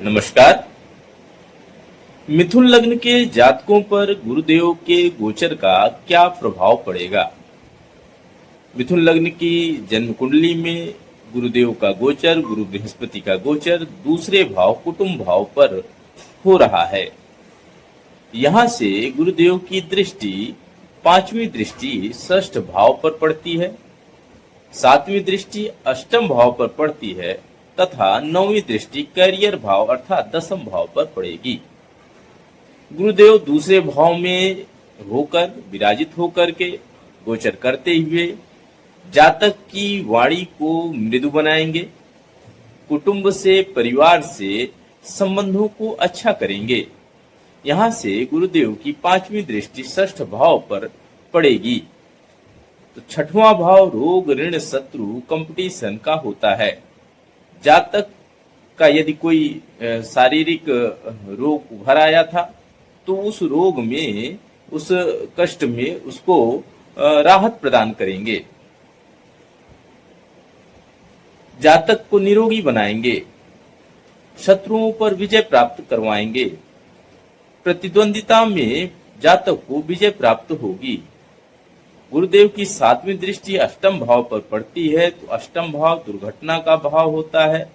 नमस्कार। मिथुन लग्न के जातकों पर गुरुदेव के गोचर का क्या प्रभाव पड़ेगा? मिथुन लग्न की जन्म कुंडली में गुरुदेव का गोचर, गुरु बृहस्पति का गोचर दूसरे भाव कुटुंब भाव पर हो रहा है। यहाँ से गुरुदेव की दृष्टि पांचवी दृष्टि षष्ठ भाव पर पड़ती है, सातवीं दृष्टि अष्टम भाव पर पड़ती है तथा नौवीं दृष्टि कैरियर भाव अर्थात दसम भाव पर पड़ेगी। गुरुदेव दूसरे भाव में होकर विराजित होकर के गोचर करते हुए जातक की वाणी को मृदु बनाएंगे, कुटुंब से परिवार से संबंधों को अच्छा करेंगे। यहाँ से गुरुदेव की पांचवी दृष्टि षष्ठ भाव पर पड़ेगी। तो छठवां भाव रोग ऋण शत्रु कंपटीशन का होता है। जातक का यदि कोई शारीरिक रोग उभर आया था तो उस रोग में, उस कष्ट में उसको राहत प्रदान करेंगे, जातक को निरोगी बनाएंगे, शत्रुओं पर विजय प्राप्त करवाएंगे, प्रतिद्वंदिता में जातक को विजय प्राप्त होगी। गुरुदेव की सातवीं दृष्टि अष्टम भाव पर पड़ती है तो अष्टम भाव दुर्घटना का भाव होता है,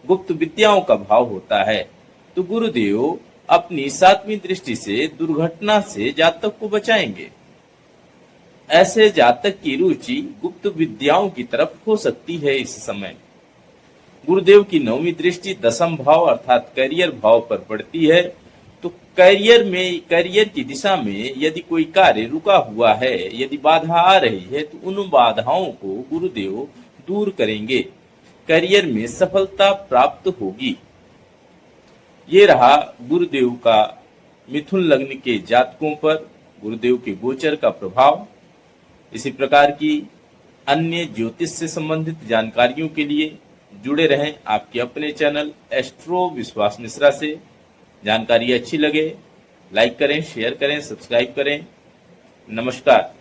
गुप्त विद्याओं का भाव होता है। तो गुरुदेव अपनी सातवीं दृष्टि से दुर्घटना से जातक को बचाएंगे। ऐसे जातक की रुचि गुप्त विद्याओं की तरफ हो सकती है। इस समय गुरुदेव की नौवीं दृष्टि दसम भाव अर्थात कैरियर भाव पर पड़ती है तो कैरियर की दिशा में यदि कोई कार्य रुका हुआ है, यदि बाधा आ रही है तो उन बाधाओं को गुरुदेव दूर करेंगे, करियर में सफलता प्राप्त होगी। ये रहा गुरुदेव का मिथुन लग्न के जातकों पर गुरुदेव के गोचर का प्रभाव। इसी प्रकार की अन्य ज्योतिष से संबंधित जानकारियों के लिए जुड़े रहें आपके अपने चैनल एस्ट्रो विश्वास मिश्रा से। जानकारी अच्छी लगे लाइक करें, शेयर करें, सब्सक्राइब करें। नमस्कार।